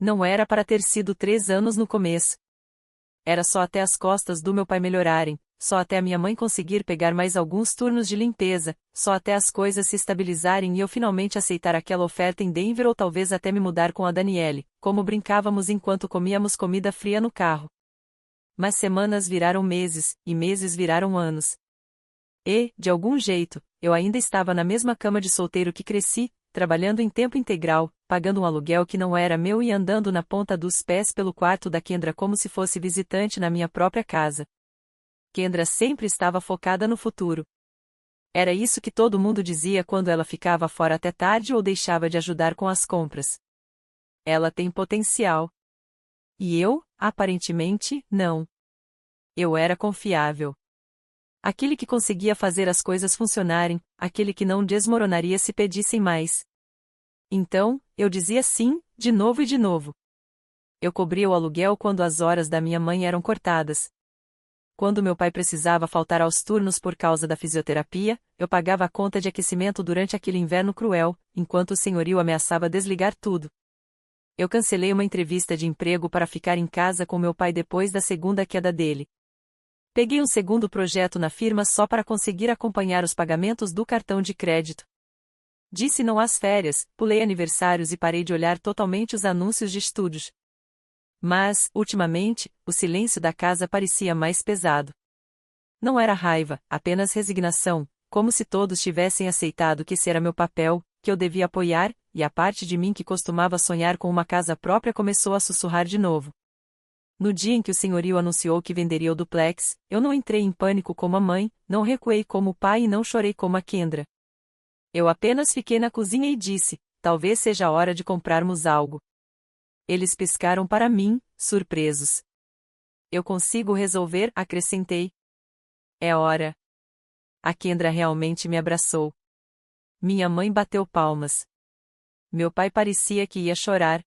Não era para ter sido 3 anos no começo. Era só até as costas do meu pai melhorarem, só até a minha mãe conseguir pegar mais alguns turnos de limpeza, só até as coisas se estabilizarem e eu finalmente aceitar aquela oferta em Denver ou talvez até me mudar com a Daniele, como brincávamos enquanto comíamos comida fria no carro. Mas semanas viraram meses, e meses viraram anos. E, de algum jeito, eu ainda estava na mesma cama de solteiro que cresci, trabalhando em tempo integral, pagando um aluguel que não era meu e andando na ponta dos pés pelo quarto da Kendra como se fosse visitante na minha própria casa. Kendra sempre estava focada no futuro. Era isso que todo mundo dizia quando ela ficava fora até tarde ou deixava de ajudar com as compras. Ela tem potencial. E eu, aparentemente, não. Eu era confiável. Aquele que conseguia fazer as coisas funcionarem, aquele que não desmoronaria se pedissem mais. Então, eu dizia sim, de novo e de novo. Eu cobria o aluguel quando as horas da minha mãe eram cortadas. Quando meu pai precisava faltar aos turnos por causa da fisioterapia, eu pagava a conta de aquecimento durante aquele inverno cruel, enquanto o senhorio ameaçava desligar tudo. Eu cancelei uma entrevista de emprego para ficar em casa com meu pai depois da segunda queda dele. Peguei um segundo projeto na firma só para conseguir acompanhar os pagamentos do cartão de crédito. Disse não às férias, pulei aniversários e parei de olhar totalmente os anúncios de estúdios. Mas, ultimamente, o silêncio da casa parecia mais pesado. Não era raiva, apenas resignação, como se todos tivessem aceitado que esse era meu papel, que eu devia apoiar, e a parte de mim que costumava sonhar com uma casa própria começou a sussurrar de novo. No dia em que o senhorio anunciou que venderia o duplex, eu não entrei em pânico como a mãe, não recuei como o pai e não chorei como a Kendra. Eu apenas fiquei na cozinha e disse, talvez seja a hora de comprarmos algo. Eles piscaram para mim, surpresos. Eu consigo resolver, acrescentei. É hora. A Kendra realmente me abraçou. Minha mãe bateu palmas. Meu pai parecia que ia chorar.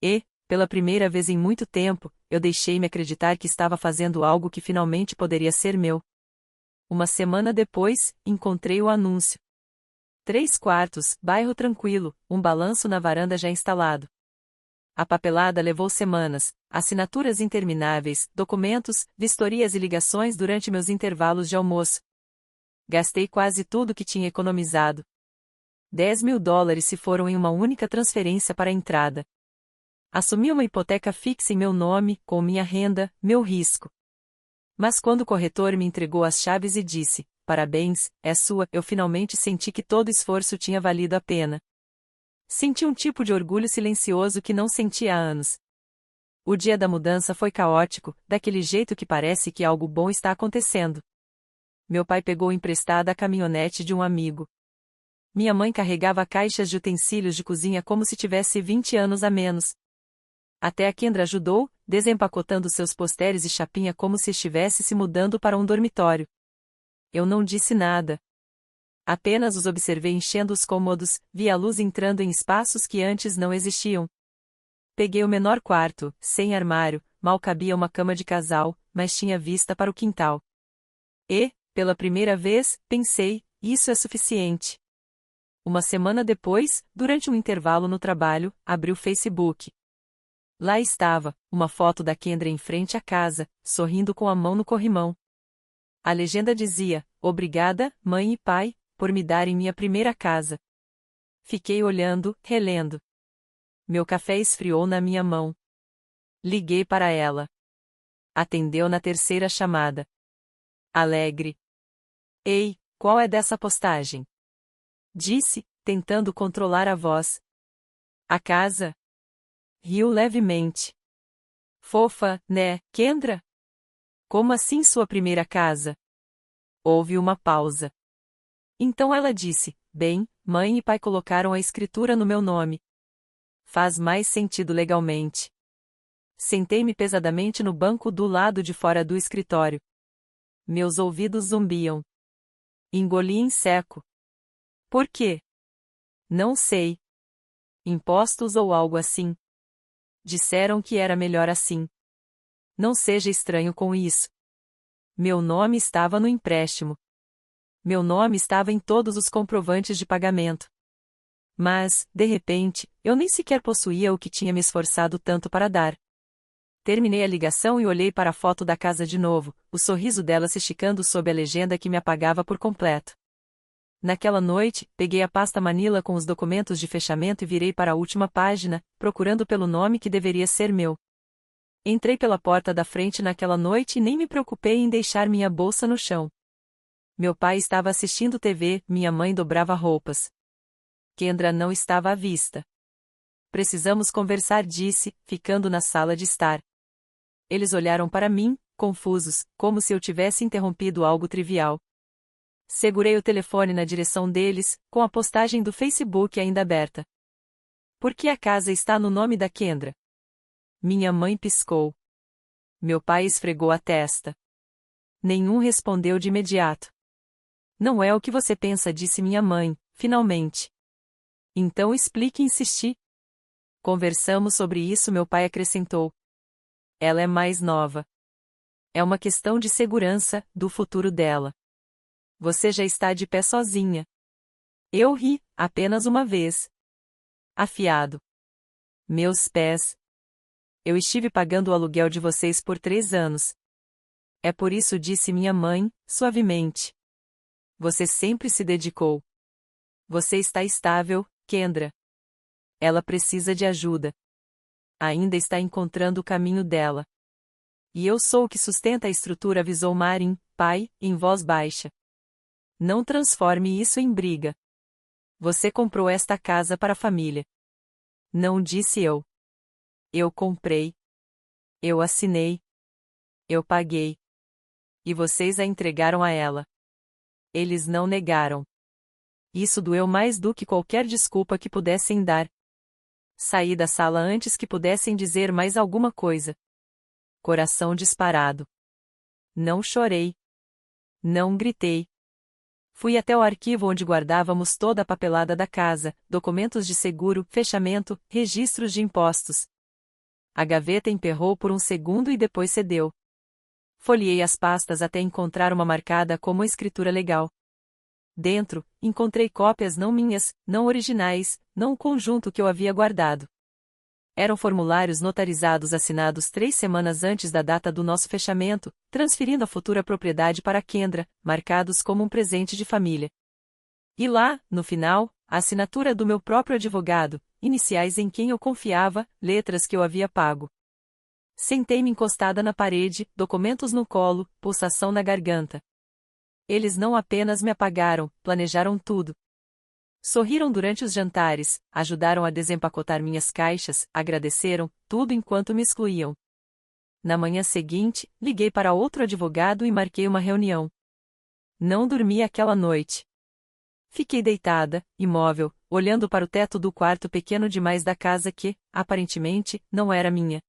E, pela primeira vez em muito tempo, eu deixei-me acreditar que estava fazendo algo que finalmente poderia ser meu. Uma semana depois, encontrei o anúncio. 3 quartos, bairro tranquilo, um balanço na varanda já instalado. A papelada levou semanas, assinaturas intermináveis, documentos, vistorias e ligações durante meus intervalos de almoço. Gastei quase tudo que tinha economizado. $10.000 se foram em uma única transferência para a entrada. Assumi uma hipoteca fixa em meu nome, com minha renda, meu risco. Mas quando o corretor me entregou as chaves e disse, parabéns, é sua, eu finalmente senti que todo esforço tinha valido a pena. Senti um tipo de orgulho silencioso que não sentia há anos. O dia da mudança foi caótico, daquele jeito que parece que algo bom está acontecendo. Meu pai pegou emprestada a caminhonete de um amigo. Minha mãe carregava caixas de utensílios de cozinha como se tivesse 20 anos a menos. Até a Kendra ajudou, desempacotando seus posterios e chapinha como se estivesse se mudando para um dormitório. Eu não disse nada. Apenas os observei enchendo os cômodos, vi a luz entrando em espaços que antes não existiam. Peguei o menor quarto, sem armário, mal cabia uma cama de casal, mas tinha vista para o quintal. E, pela primeira vez, pensei, isso é suficiente. Uma semana depois, durante um intervalo no trabalho, abri o Facebook. Lá estava, uma foto da Kendra em frente à casa, sorrindo com a mão no corrimão. A legenda dizia, obrigada, mãe e pai, por me darem minha primeira casa. Fiquei olhando, relendo. Meu café esfriou na minha mão. Liguei para ela. Atendeu na terceira chamada. Alegre. Ei, qual é dessa postagem? Disse, tentando controlar a voz. A casa? Riu levemente. Fofa, né, Kendra? Como assim sua primeira casa? Houve uma pausa. Então ela disse, bem, mãe e pai colocaram a escritura no meu nome. Faz mais sentido legalmente. Sentei-me pesadamente no banco do lado de fora do escritório. Meus ouvidos zumbiam. Engoli em seco. Por quê? Não sei. Impostos ou algo assim. Disseram que era melhor assim. Não seja estranho com isso. Meu nome estava no empréstimo. Meu nome estava em todos os comprovantes de pagamento. Mas, de repente, eu nem sequer possuía o que tinha me esforçado tanto para dar. Terminei a ligação e olhei para a foto da casa de novo, o sorriso dela se esticando sob a legenda que me apagava por completo. Naquela noite, peguei a pasta Manila com os documentos de fechamento e virei para a última página, procurando pelo nome que deveria ser meu. Entrei pela porta da frente naquela noite e nem me preocupei em deixar minha bolsa no chão. Meu pai estava assistindo TV, minha mãe dobrava roupas. Kendra não estava à vista. Precisamos conversar, disse, ficando na sala de estar. Eles olharam para mim, confusos, como se eu tivesse interrompido algo trivial. Segurei o telefone na direção deles, com a postagem do Facebook ainda aberta. Por que a casa está no nome da Kendra? Minha mãe piscou. Meu pai esfregou a testa. Nenhum respondeu de imediato. Não é o que você pensa, disse minha mãe, finalmente. Então explique, insisti. Conversamos sobre isso, meu pai acrescentou. Ela é mais nova. É uma questão de segurança, do futuro dela. Você já está de pé sozinha. Eu ri, apenas uma vez. Afiado. Meus pés. Eu estive pagando o aluguel de vocês por 3 anos. É por isso, disse minha mãe, suavemente. Você sempre se dedicou. Você está estável, Kendra. Ela precisa de ajuda. Ainda está encontrando o caminho dela. E eu sou o que sustenta a estrutura, avisou Marin, pai, em voz baixa. Não transforme isso em briga. Você comprou esta casa para a família. Não, disse eu. Eu comprei. Eu assinei. Eu paguei. E vocês a entregaram a ela. Eles não negaram. Isso doeu mais do que qualquer desculpa que pudessem dar. Saí da sala antes que pudessem dizer mais alguma coisa. Coração disparado. Não chorei. Não gritei. Fui até o arquivo onde guardávamos toda a papelada da casa, documentos de seguro, fechamento, registros de impostos. A gaveta emperrou por um segundo e depois cedeu. Folheei as pastas até encontrar uma marcada como escritura legal. Dentro, encontrei cópias não minhas, não originais, não o conjunto que eu havia guardado. Eram formulários notarizados assinados 3 semanas antes da data do nosso fechamento, transferindo a futura propriedade para Kendra, marcados como um presente de família. E lá, no final, a assinatura do meu próprio advogado, iniciais em quem eu confiava, letras que eu havia pago. Sentei-me encostada na parede, documentos no colo, pulsação na garganta. Eles não apenas me apagaram, planejaram tudo. Sorriram durante os jantares, ajudaram a desempacotar minhas caixas, agradeceram, tudo enquanto me excluíam. Na manhã seguinte, liguei para outro advogado e marquei uma reunião. Não dormi aquela noite. Fiquei deitada, imóvel, olhando para o teto do quarto pequeno demais da casa que, aparentemente, não era minha.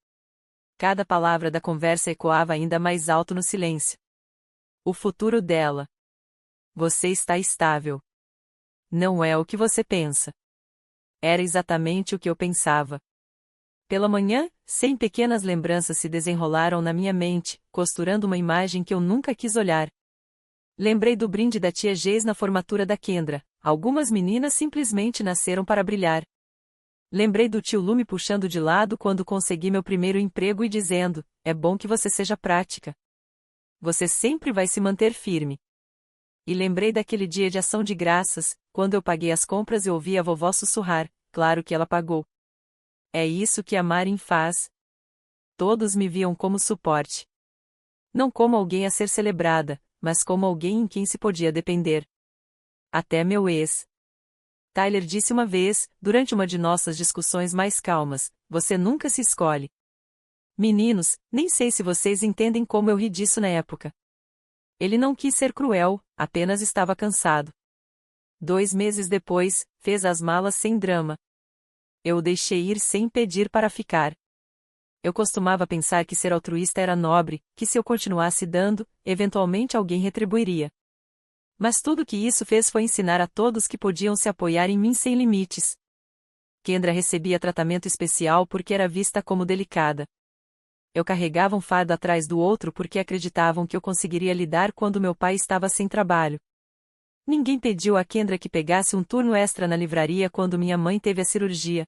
Cada palavra da conversa ecoava ainda mais alto no silêncio. O futuro dela. Você está estável. Não é o que você pensa. Era exatamente o que eu pensava. Pela manhã, 100 pequenas lembranças se desenrolaram na minha mente, costurando uma imagem que eu nunca quis olhar. Lembrei do brinde da tia Geis na formatura da Kendra. Algumas meninas simplesmente nasceram para brilhar. Lembrei do tio Lu me puxando de lado quando consegui meu primeiro emprego e dizendo, é bom que você seja prática. Você sempre vai se manter firme. E lembrei daquele dia de ação de graças, quando eu paguei as compras e ouvi a vovó sussurrar, claro que ela pagou. É isso que a Marin faz. Todos me viam como suporte. Não como alguém a ser celebrada, mas como alguém em quem se podia depender. Até meu ex. Tyler disse uma vez, durante uma de nossas discussões mais calmas, você nunca se escolhe. Meninos, nem sei se vocês entendem como eu ri disso na época. Ele não quis ser cruel, apenas estava cansado. 2 meses depois, fez as malas sem drama. Eu o deixei ir sem pedir para ficar. Eu costumava pensar que ser altruísta era nobre, que se eu continuasse dando, eventualmente alguém retribuiria. Mas tudo que isso fez foi ensinar a todos que podiam se apoiar em mim sem limites. Kendra recebia tratamento especial porque era vista como delicada. Eu carregava um fardo atrás do outro porque acreditavam que eu conseguiria lidar quando meu pai estava sem trabalho. Ninguém pediu a Kendra que pegasse um turno extra na livraria quando minha mãe teve a cirurgia.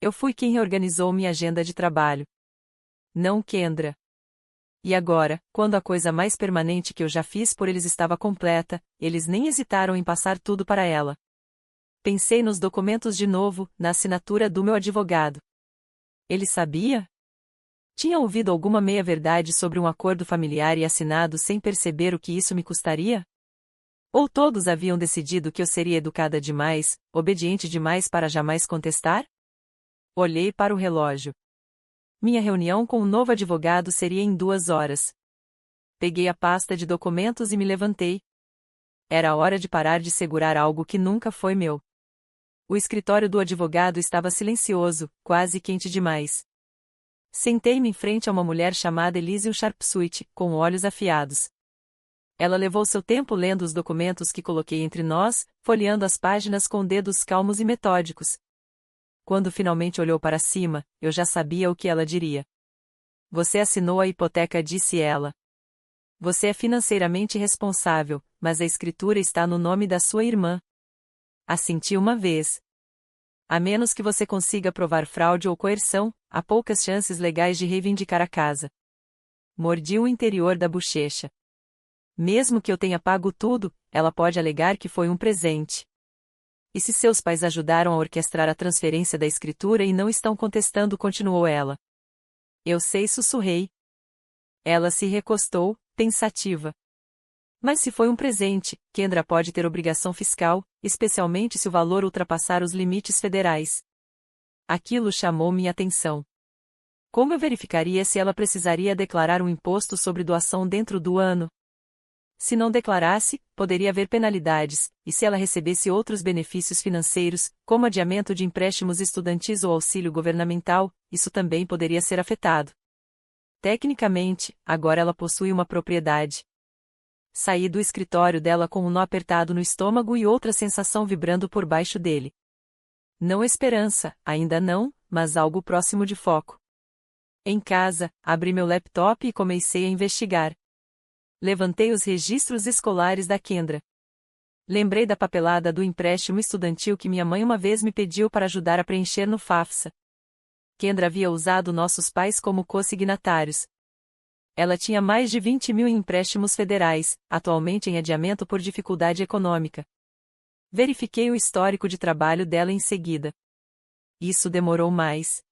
Eu fui quem reorganizou minha agenda de trabalho. Não Kendra. E agora, quando a coisa mais permanente que eu já fiz por eles estava completa, eles nem hesitaram em passar tudo para ela. Pensei nos documentos de novo, na assinatura do meu advogado. Ele sabia? Tinha ouvido alguma meia-verdade sobre um acordo familiar e assinado sem perceber o que isso me custaria? Ou todos haviam decidido que eu seria educada demais, obediente demais para jamais contestar? Olhei para o relógio. Minha reunião com o novo advogado seria em 2 horas. Peguei a pasta de documentos e me levantei. Era hora de parar de segurar algo que nunca foi meu. O escritório do advogado estava silencioso, quase quente demais. Sentei-me em frente a uma mulher chamada Elysium Sharpswit, com olhos afiados. Ela levou seu tempo lendo os documentos que coloquei entre nós, folheando as páginas com dedos calmos e metódicos. Quando finalmente olhou para cima, eu já sabia o que ela diria. Você assinou a hipoteca, disse ela. Você é financeiramente responsável, mas a escritura está no nome da sua irmã. Assenti uma vez. A menos que você consiga provar fraude ou coerção, há poucas chances legais de reivindicar a casa. Mordi o interior da bochecha. Mesmo que eu tenha pago tudo, ela pode alegar que foi um presente. E se seus pais ajudaram a orquestrar a transferência da escritura e não estão contestando, continuou ela. Eu sei, sussurrei. Ela se recostou, pensativa. Mas se foi um presente, Kendra pode ter obrigação fiscal, especialmente se o valor ultrapassar os limites federais. Aquilo chamou minha atenção. Como eu verificaria se ela precisaria declarar um imposto sobre doação dentro do ano? Se não declarasse, poderia haver penalidades, e se ela recebesse outros benefícios financeiros, como adiamento de empréstimos estudantis ou auxílio governamental, isso também poderia ser afetado. Tecnicamente, agora ela possui uma propriedade. Saí do escritório dela com um nó apertado no estômago e outra sensação vibrando por baixo dele. Não esperança, ainda não, mas algo próximo de foco. Em casa, abri meu laptop e comecei a investigar. Levantei os registros escolares da Kendra. Lembrei da papelada do empréstimo estudantil que minha mãe uma vez me pediu para ajudar a preencher no FAFSA. Kendra havia usado nossos pais como co-signatários. Ela tinha mais de 20 mil em empréstimos federais, atualmente em adiamento por dificuldade econômica. Verifiquei o histórico de trabalho dela em seguida. Isso demorou mais.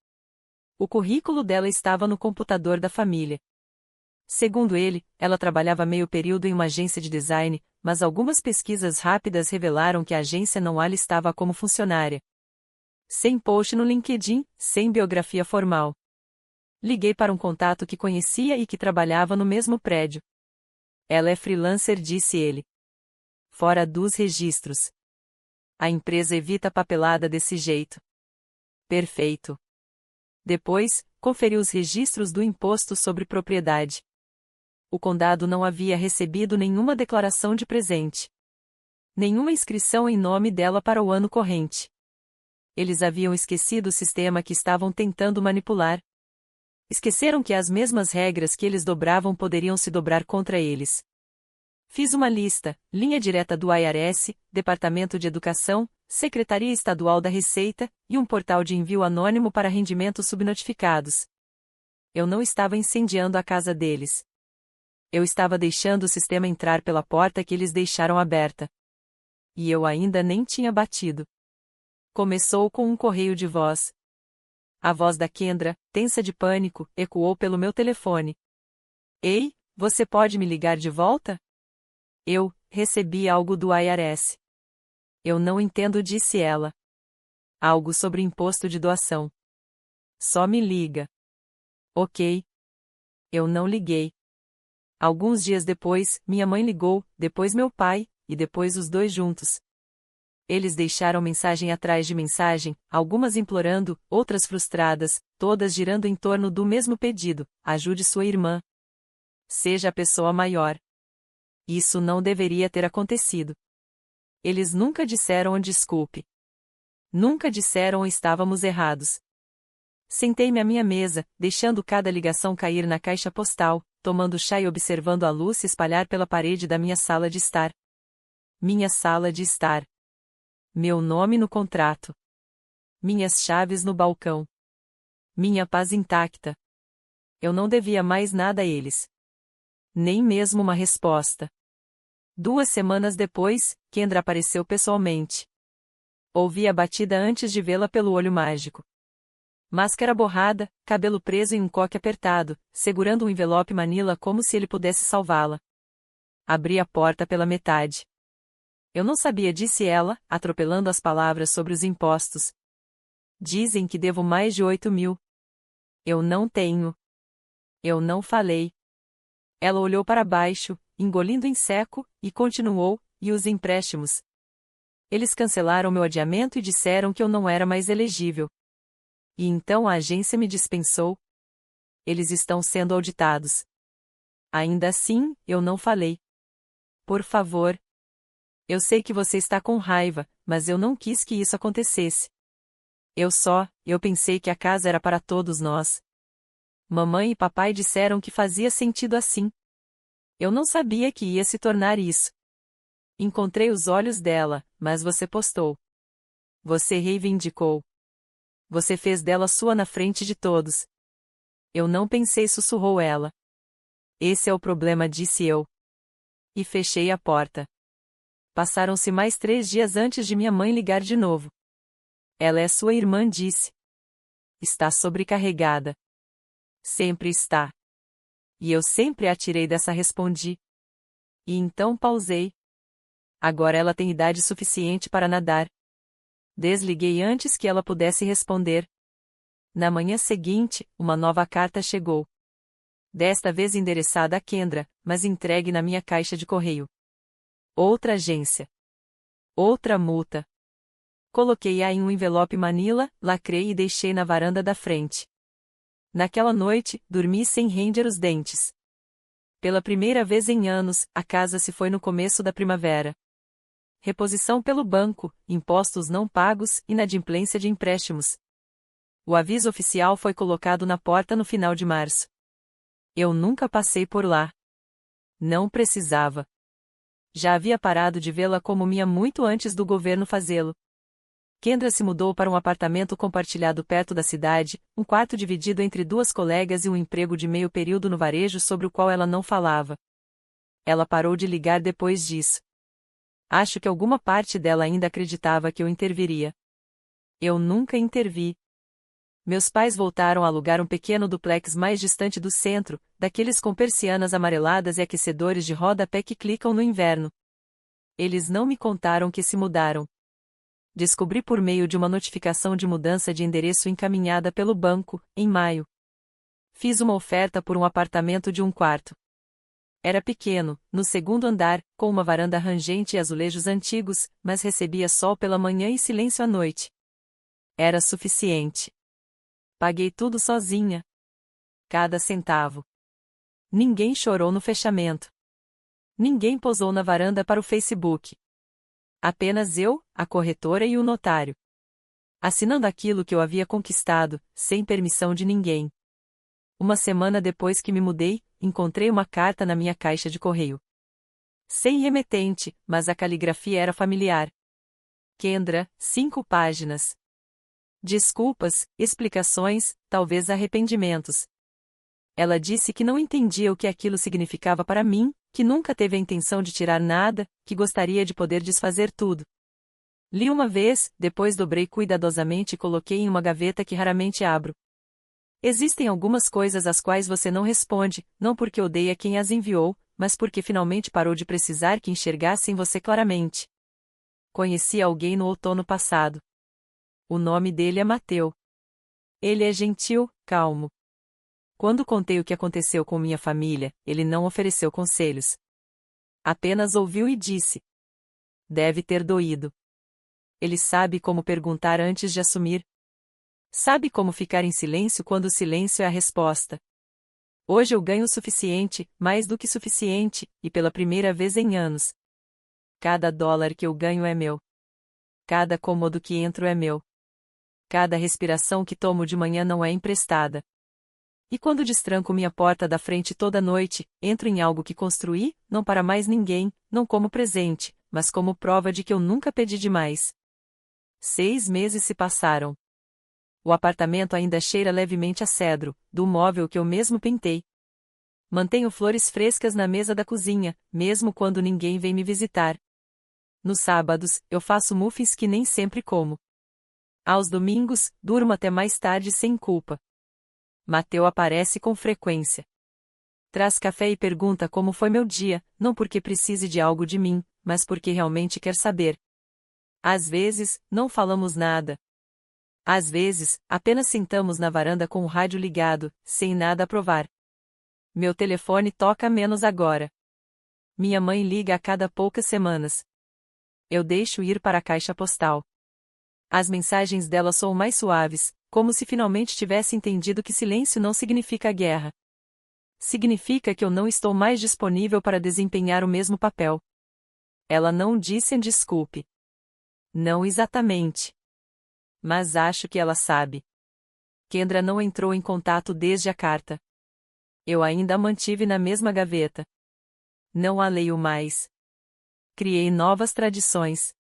O currículo dela estava no computador da família. Segundo ele, ela trabalhava meio período em uma agência de design, mas algumas pesquisas rápidas revelaram que a agência não a listava como funcionária. Sem post no LinkedIn, sem biografia formal. Liguei para um contato que conhecia e que trabalhava no mesmo prédio. Ela é freelancer, disse ele. Fora dos registros. A empresa evita papelada desse jeito. Perfeito. Depois, conferi os registros do imposto sobre propriedade. O condado não havia recebido nenhuma declaração de presente. Nenhuma inscrição em nome dela para o ano corrente. Eles haviam esquecido o sistema que estavam tentando manipular. Esqueceram que as mesmas regras que eles dobravam poderiam se dobrar contra eles. Fiz uma lista: linha direta do IRS, Departamento de Educação, Secretaria Estadual da Receita, e um portal de envio anônimo para rendimentos subnotificados. Eu não estava incendiando a casa deles. Eu estava deixando o sistema entrar pela porta que eles deixaram aberta. E eu ainda nem tinha batido. Começou com um correio de voz. A voz da Kendra, tensa de pânico, ecoou pelo meu telefone. Ei, você pode me ligar de volta? Eu recebi algo do IRS. Eu não entendo, disse ela. Algo sobre imposto de doação. Só me liga. Ok. Eu não liguei. Alguns dias depois, minha mãe ligou, depois meu pai, e depois os dois juntos. Eles deixaram mensagem atrás de mensagem, algumas implorando, outras frustradas, todas girando em torno do mesmo pedido: ajude sua irmã. Seja a pessoa maior. Isso não deveria ter acontecido. Eles nunca disseram desculpe. Nunca disseram estávamos errados. Sentei-me à minha mesa, deixando cada ligação cair na caixa postal, tomando chá e observando a luz se espalhar pela parede da minha sala de estar. Minha sala de estar. Meu nome no contrato. Minhas chaves no balcão. Minha paz intacta. Eu não devia mais nada a eles. Nem mesmo uma resposta. 2 semanas depois, Kendra apareceu pessoalmente. Ouvi a batida antes de vê-la pelo olho mágico. Máscara borrada, cabelo preso em um coque apertado, segurando um envelope manila como se ele pudesse salvá-la. Abri a porta pela metade. Eu não sabia, disse ela, atropelando as palavras sobre os impostos. Dizem que devo mais de 8.000. Eu não tenho. Eu não falei. Ela olhou para baixo, engolindo em seco, e continuou, e os empréstimos? Eles cancelaram meu adiamento e disseram que eu não era mais elegível. E então a agência me dispensou. Eles estão sendo auditados. Ainda assim, eu não falei. Por favor. Eu sei que você está com raiva, mas eu não quis que isso acontecesse. Eu pensei que a casa era para todos nós. Mamãe e papai disseram que fazia sentido assim. Eu não sabia que ia se tornar isso. Encontrei os olhos dela, mas você postou. Você reivindicou. Você fez dela sua na frente de todos. Eu não pensei, sussurrou ela. Esse é o problema, disse eu. E fechei a porta. Passaram-se mais 3 dias antes de minha mãe ligar de novo. Ela é sua irmã, disse. Está sobrecarregada. Sempre está. E eu sempre a tirei dessa, respondi. E então pausei. Agora ela tem idade suficiente para nadar. Desliguei antes que ela pudesse responder. Na manhã seguinte, uma nova carta chegou. Desta vez endereçada a Kendra, mas entregue na minha caixa de correio. Outra agência. Outra multa. Coloquei-a em um envelope manila, lacrei e deixei na varanda da frente. Naquela noite, dormi sem ranger os dentes. Pela primeira vez em anos, a casa se foi no começo da primavera. Reposição pelo banco, impostos não pagos, inadimplência de empréstimos. O aviso oficial foi colocado na porta no final de março. Eu nunca passei por lá. Não precisava. Já havia parado de vê-la como minha muito antes do governo fazê-lo. Kendra se mudou para um apartamento compartilhado perto da cidade, um quarto dividido entre 2 colegas e um emprego de meio período no varejo sobre o qual ela não falava. Ela parou de ligar depois disso. Acho que alguma parte dela ainda acreditava que eu interviria. Eu nunca intervi. Meus pais voltaram a alugar um pequeno duplex mais distante do centro, daqueles com persianas amareladas e aquecedores de rodapé que clicam no inverno. Eles não me contaram que se mudaram. Descobri por meio de uma notificação de mudança de endereço encaminhada pelo banco, em maio. Fiz uma oferta por um apartamento de 1 quarto. Era pequeno, no 2º andar, com uma varanda rangente e azulejos antigos, mas recebia sol pela manhã e silêncio à noite. Era suficiente. Paguei tudo sozinha. Cada centavo. Ninguém chorou no fechamento. Ninguém posou na varanda para o Facebook. Apenas eu, a corretora e o notário. Assinando aquilo que eu havia conquistado, sem permissão de ninguém. Uma semana depois que me mudei, encontrei uma carta na minha caixa de correio. Sem remetente, mas a caligrafia era familiar. Kendra, 5 páginas. Desculpas, explicações, talvez arrependimentos. Ela disse que não entendia o que aquilo significava para mim, que nunca teve a intenção de tirar nada, que gostaria de poder desfazer tudo. Li uma vez, depois dobrei cuidadosamente e coloquei em uma gaveta que raramente abro. Existem algumas coisas às quais você não responde, não porque odeia quem as enviou, mas porque finalmente parou de precisar que enxergassem você claramente. Conheci alguém no outono passado. O nome dele é Mateu. Ele é gentil, calmo. Quando contei o que aconteceu com minha família, ele não ofereceu conselhos. Apenas ouviu e disse: deve ter doído. Ele sabe como perguntar antes de assumir. Sabe como ficar em silêncio quando o silêncio é a resposta. Hoje eu ganho o suficiente, mais do que suficiente, e pela primeira vez em anos. Cada dólar que eu ganho é meu. Cada cômodo que entro é meu. Cada respiração que tomo de manhã não é emprestada. E quando destranco minha porta da frente toda noite, entro em algo que construí, não para mais ninguém, não como presente, mas como prova de que eu nunca pedi demais. 6 meses se passaram. O apartamento ainda cheira levemente a cedro, do móvel que eu mesmo pintei. Mantenho flores frescas na mesa da cozinha, mesmo quando ninguém vem me visitar. Nos sábados, eu faço muffins que nem sempre como. Aos domingos, durmo até mais tarde sem culpa. Mateu aparece com frequência. Traz café e pergunta como foi meu dia, não porque precise de algo de mim, mas porque realmente quer saber. Às vezes, não falamos nada. Às vezes, apenas sentamos na varanda com o rádio ligado, sem nada a provar. Meu telefone toca menos agora. Minha mãe liga a cada poucas semanas. Eu deixo ir para a caixa postal. As mensagens dela soam mais suaves, como se finalmente tivesse entendido que silêncio não significa guerra. Significa que eu não estou mais disponível para desempenhar o mesmo papel. Ela não disse desculpe. Não exatamente. Mas acho que ela sabe. Kendra não entrou em contato desde a carta. Eu ainda a mantive na mesma gaveta. Não a leio mais. Criei novas tradições.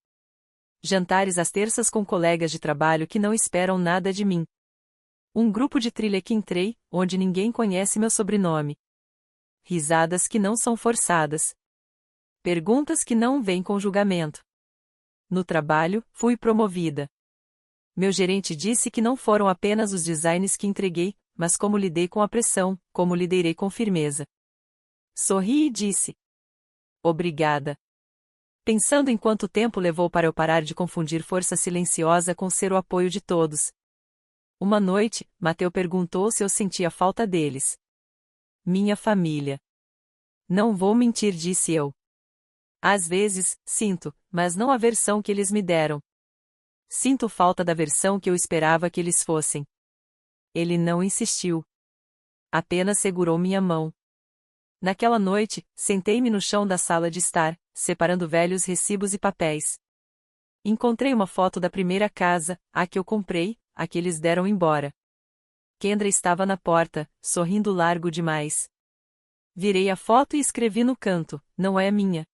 Jantares às terças com colegas de trabalho que não esperam nada de mim. Um grupo de trilha que entrei, onde ninguém conhece meu sobrenome. Risadas que não são forçadas. Perguntas que não vêm com julgamento. No trabalho, fui promovida. Meu gerente disse que não foram apenas os designs que entreguei, mas como lidei com a pressão, como liderei com firmeza. Sorri e disse: obrigada. Pensando em quanto tempo levou para eu parar de confundir força silenciosa com ser o apoio de todos. Uma noite, Mateu perguntou se eu sentia falta deles. Minha família. Não vou mentir, disse eu. Às vezes, sinto, mas não a versão que eles me deram. Sinto falta da versão que eu esperava que eles fossem. Ele não insistiu. Apenas segurou minha mão. Naquela noite, sentei-me no chão da sala de estar, separando velhos recibos e papéis. Encontrei uma foto da primeira casa, a que eu comprei, a que eles deram embora. Kendra estava na porta, sorrindo largo demais. Virei a foto e escrevi no canto: não é minha.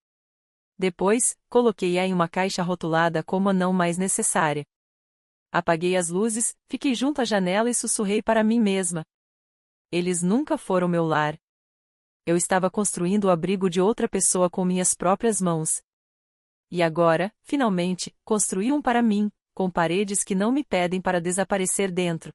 Depois, coloquei-a em uma caixa rotulada como a não mais necessária. Apaguei as luzes, fiquei junto à janela e sussurrei para mim mesma. Eles nunca foram meu lar. Eu estava construindo o abrigo de outra pessoa com minhas próprias mãos. E agora, finalmente, construí um para mim, com paredes que não me pedem para desaparecer dentro.